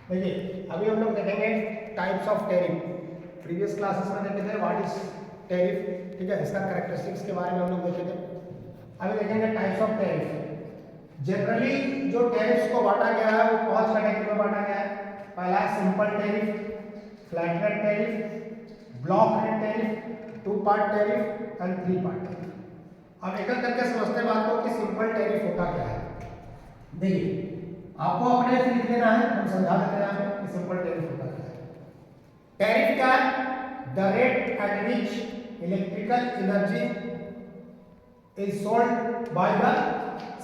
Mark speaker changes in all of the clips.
Speaker 1: देखिए अभी हम लोग देखेंगे types of tariff. Previous classes में देखे थे व्हाट इज टैरिफ, ठीक है, इसका कैरेक्टरिस्टिक्स के बारे में हम लोग देखे थे। अभी देखेंगे टाइप्स ऑफ टैरिफ। जनरली जो टैरिफ्स को बांटा गया है वो 5 कैटेगरी में बांटा गया है। पहला है simple tariff, flat rate tariff, block rate tariff, 2 part tariff and 3 part tariff. अब एक एक करके समझते हैं बात को कि सिंपल टैरिफ होता क्या है। देखिए आपको अपने से लिख लेना है, हम समझा देते हैं यहाँ पे कि सिंपल टैरिफ होता क्या है। टैरिफ क्या है? The rate at which electrical energy is sold by the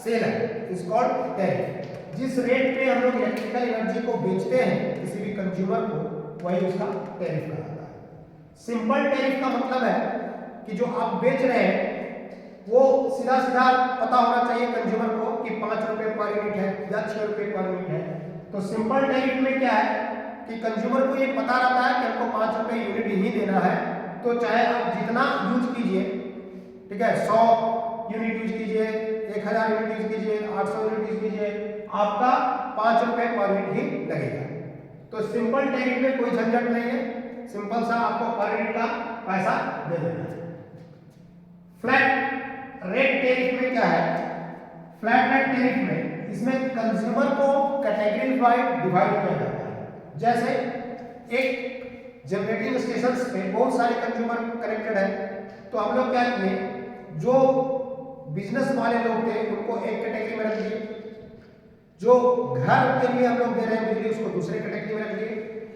Speaker 1: seller is called tariff. जिस रेट पे हम लोग इलेक्ट्रिकल एनर्जी को बेचते हैं किसी भी कंज्यूमर को, वही उसका टैरिफ कहलाता है। सिंपल टैरिफ का मतलब है कि जो आप बेच रहे हैं वो सीधा सीधा पता होना चाहिए कंज्यूमर को कि 5 रुपए पर यूनिट है या 6 रुपए पर यूनिट है। तो सिंपल टैरिफ में क्या है कि कंज्यूमर को ये पता रहता है कि हमको 5 रुपए यूनिट ही देना है। तो चाहे आप जितना यूज कीजिए, ठीक है, 100 यूनिट यूज कीजिए, 1000 यूनिट यूज कीजिए, 800 यूनिट यूज कीजिए, आपका 5 रुपए पर यूनिट ही लगेगा। तो सिंपल टैरिफ में कोई झंझट नहीं है, सिंपल सा आपको पर यूनिट का पैसा दे देना है। फ्लैट रेट टैरिफ में क्या है? फ्लैट रेट टैरिफ में इसमें कंज्यूमर को कैटेगरी वाइज डिवाइड किया जाता है। जैसे एक जनरेटिंग स्टेशंस पे बहुत सारे कंज्यूमर कनेक्टेड है, तो हम लोग क्या किए, जो बिजनेस वाले लोग थे उनको एक कैटेगरी में रख दिए, जो घर के लिए हम लोग दे रहे हैं बिजली उसको दूसरे कैटेगरी में रख दिए,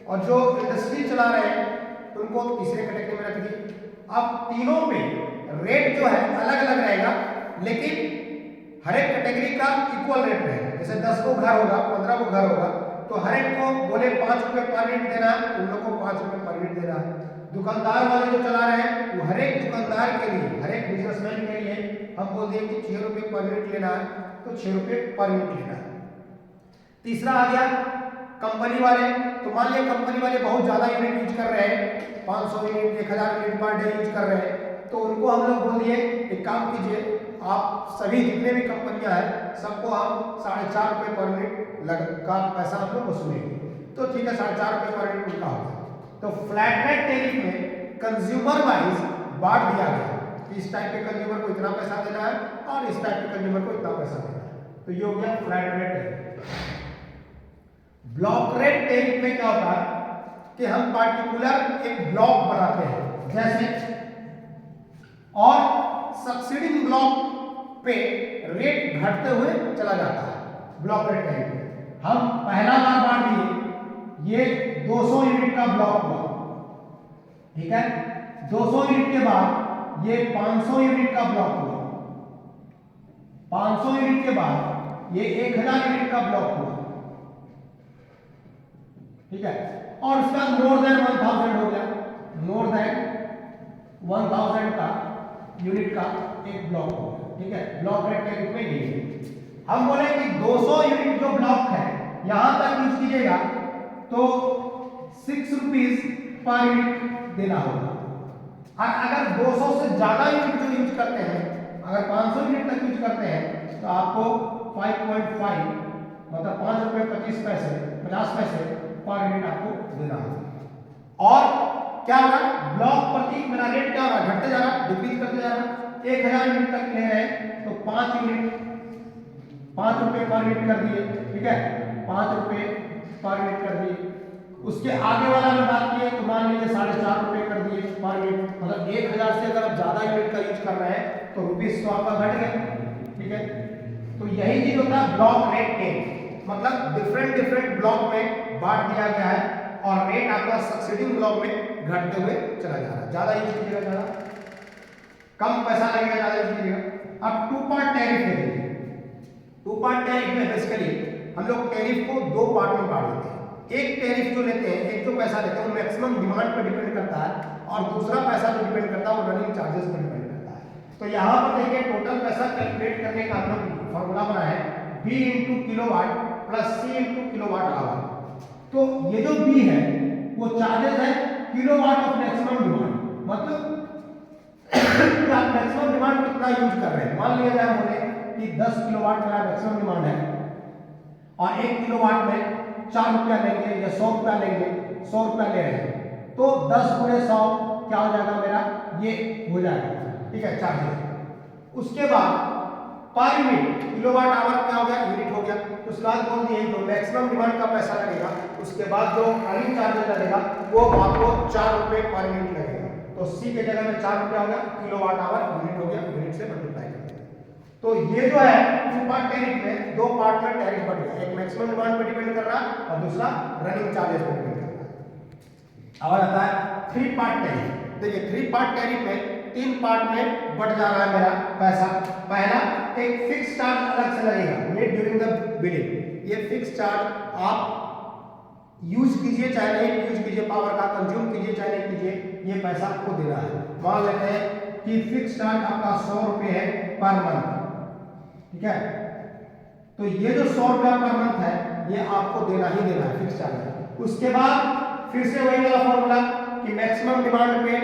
Speaker 1: और जो इंडस्ट्री चला रहे हैं उनको तीसरे कैटेगरी में रख दिए। अब तीनों में रेट जो है अलग अलग रहेगा, लेकिन हर एक कैटेगरी का इक्वल रेट रहेगा। जैसे 10 को घर होगा, 15 को घर होगा, तो हर एक को बोले 5 रुपए पर यूनिट देना है, उन लोग को 5 रुपए पर यूनिट देना है। दुकानदार वाले जो चला रहे हैं वो हर एक दुकानदार के लिए, हर एक बिजनेसमैन के लिए हम बोल दिए कि 6 रुपए पर यूनिट लेना है, तो 6 रुपए पर यूनिट लेना है। तीसरा आ गया कंपनी वाले। तो मान लिया कंपनी वाले बहुत ज्यादा यूनिट यूज कर रहे हैं, 500 unit 1000 unit per day use कर रहे हैं, तो उनको हम लोग बोल दिए एक काम कीजिए, आप सभी जितने भी कंपनियां हैं सबको हम 4.5 रुपए पर यूनिट का पैसा हम लोग वसूलेंगे। तो ठीक है, 4.5 रुपए पर यूनिट उनका होगा। तो फ्लैट रेट टैरिफ में कंज्यूमर वाइज बांट दिया गया कि इस टाइप के कंज्यूमर को इतना पैसा देना है और इस टाइप के कंज्यूमर को इतना पैसा देना है। तो ये हो गया flat rate tariff. Block rate tariff में क्या होता है कि हम पार्टिकुलर एक ब्लॉक बनाते हैं जैसे, और सक्सीडिंग ब्लॉक पे रेट घटते हुए चला जाता है। ब्लॉक रेट टैरिफ में हम पहला बार बांट दिए, ये 200 यूनिट का ब्लॉक हुआ, ठीक है, 200 यूनिट के बाद ये 500 यूनिट का ब्लॉक हुआ, 500 यूनिट के बाद ये 1000 यूनिट का ब्लॉक हुआ, ठीक है, और उसका मोर देन 1000 हो गया, मोर देन 1000 का यूनिट का एक ब्लॉक हो गया, ठीक है। ब्लॉक रेट टैरिफ में ये हम बोले कि 200 यूनिट जो ब्लॉक है यहां तक यूज कीजिएगा तो 6 रुपीज पर यूनिट देना होगा। और अगर 200 से ज्यादा यूनिट जो यूज करते हैं, अगर 500 यूनिट तक यूज करते हैं, तो आपको 5.5 मतलब 5 रुपए 50 पैसे पर यूनिट आपको देना होगा। और क्या हो रहा है, ब्लॉक प्रति मेरा रेट क्या हो रहा है, घटते जा रहा है, डिक्रीज करते जा रहा है। 1000 यूनिट तक ले रहे हैं तो 5 यूनिट 5 रुपए पर यूनिट कर दिए, ठीक है, 5 रुपए पर यूनिट कर दिए। उसके आगे वाला में बात की तो मान लीजिए 4.5 रुपए कर दिए पर यूनिट, मतलब 1000 से अगर आप ज्यादा यूनिट का यूज कर रहे हैं तो रुपीस तो आपका घट गया, ठीक है। तो यही चीज होता है ब्लॉक रेट टैरिफ, मतलब डिफरेंट ब्लॉक में बांट दिया गया है और रेट आपका सक्सीडिंग ब्लॉक में घटते हुए चला जा रहा है। ज्यादा यूज कीजिएगा ज्यादा, कम पैसा लगेगा ज्यादा यूज कीजिएगा। अब 2 पार्ट टैरिफ ले लीजिए। 2 पार्ट टैरिफ में बेसिकली हम लोग टैरिफ को 2 पार्ट में बांट देते हैं। एक टैरिफ जो लेते हैं, एक जो पैसा लेते हैं वो मैक्सिमम डिमांड पर डिपेंड करता है, और दूसरा पैसा जो डिपेंड करता है वो रनिंग चार्जेस पर डिपेंड करता है। तो यहाँ पर देखिए टोटल पैसा कैलकुलेट करने का हम लोग फॉर्मूला बनाया है, B × kilowatt plus C × kilowatt hour. तो ये जो B है वो चार्जेस है किलोवाट ऑफ मैक्सिमम डिमांड, मतलब आप मैक्सिमम डिमांड कितना यूज कर रहे हैं। मान लिया जाए बोले कि 10 किलोवाट मेरा मैक्सिमम डिमांड है और 1 किलोवाट में ₹4 लेंगे या ₹100 लेंगे, ₹100 ले रहे हैं तो 10 गुणे 100 क्या हो जाएगा मेरा, ये हो जाएगा, ठीक है, चार्जेस। उसके बाद पर यूनिट किलोवाट आवर क्या हो गया, यूनिट हो गया। उसके बाद बोल दिए जो मैक्सिमम डिमांड का पैसा लगेगा, उसके बाद जो रनिंग चार्जेस लगेगा वो आपको ₹4 पर यूनिट लगेगा। तो सी के जगह में ₹4 हो गया, किलोवाट आवर यूनिट हो गया, यूनिट से मल्टीप्लाई कर दिया। तो ये जो है टू पार्ट टैरिफ में, दो पार्ट में टैरिफ बढ़ गया, एक मैक्सिमम डिमांड पे डिपेंड कर रहा है और दूसरा रनिंग चार्जेस पे डिपेंड कर रहा है। अब आता है थ्री पार्ट टैरिफ। देखिए थ्री पार्ट टैरिफ में 3 पार्ट में बढ़ जा रहा है मेरा पैसा। पहला, एक फिक्स चार्ज अलग से लगेगा मेड ड्यूरिंग द बिलिंग। ये फिक्स चार्ज आप यूज कीजिए चाहे नहीं यूज कीजिए, पावर का कंज्यूम कीजिए चाहे नहीं कीजिए, ये पैसा आपको देना है। मान लेते हैं कि फिक्स चार्ज आपका ₹100 है पर मंथ, ठीक है, तो ये जो ₹100 पर मंथ है ये आपको देना ही देना है, फिक्स चार्ज। उसके बाद फिर से वही वाला फॉर्मूला कि मैक्सिमम डिमांड पे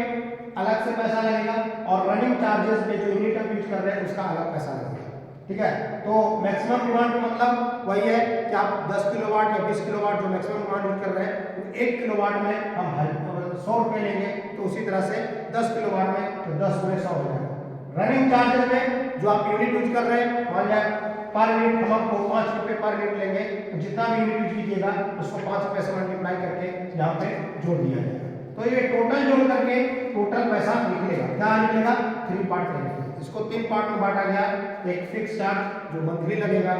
Speaker 1: अलग से पैसा लगेगा और रनिंग चार्जेस पे जो यूनिट आप यूज कर रहे हैं उसका अलग पैसा लगेगा, ठीक है। तो मैक्सिमम डिमांड मतलब वही है कि आप 10 किलोवाट या 20 किलोवाट जो मैक्सिमम डिमांड यूज कर रहे हैं, तो 1 किलोवाट में हम ₹100 लेंगे, तो उसी तरह से 10 किलोवाट में तो 10 गुणे 100 हो जाएगा। रनिंग चार्जेस में जो आप यूनिट यूज कर रहे हैं, मान लिया पर यूनिट हम आपको ₹5 पर यूनिट लेंगे, तो जितना भी यूनिट यूज कीजिएगा उसको ₹5 से मल्टीप्लाई करके यहाँ पे जोड़ दिया जाएगा। तो ये टोटल जोड़ करके टोटल पैसा निकलेगा, क्या निकलेगा, 3 पार्ट लगेगा। इसको 3 पार्ट में बांटा गया, एक फिक्स चार्ज जो मंथली लगेगा,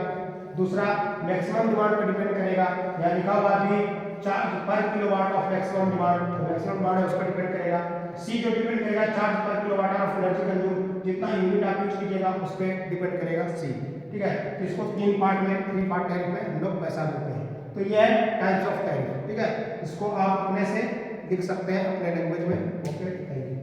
Speaker 1: दूसरा मैक्सिमम डिमांड पर डिपेंड करेगा, या लिखा हुआ भी चार्ज पर किलोवाट ऑफ मैक्सिमम डिमांड, तो मैक्सिमम डिमांड है उस पर डिपेंड करेगा। सी जो डिपेंड करेगा चार्ज पर किलोवाट ऑफ एनर्जी कंज्यूम, जितना यूनिट आप यूज कीजिएगा उस पर डिपेंड करेगा सी, ठीक है। तो इसको 3 पार्ट में, 3 पार्ट टैरिफ में हम लोग पैसा देते हैं। तो ये है टाइप्स ऑफ टैरिफ, ठीक है। इसको आप अपने से लिख सकते हैं अपने लैंग्वेज में। Okay, thank you.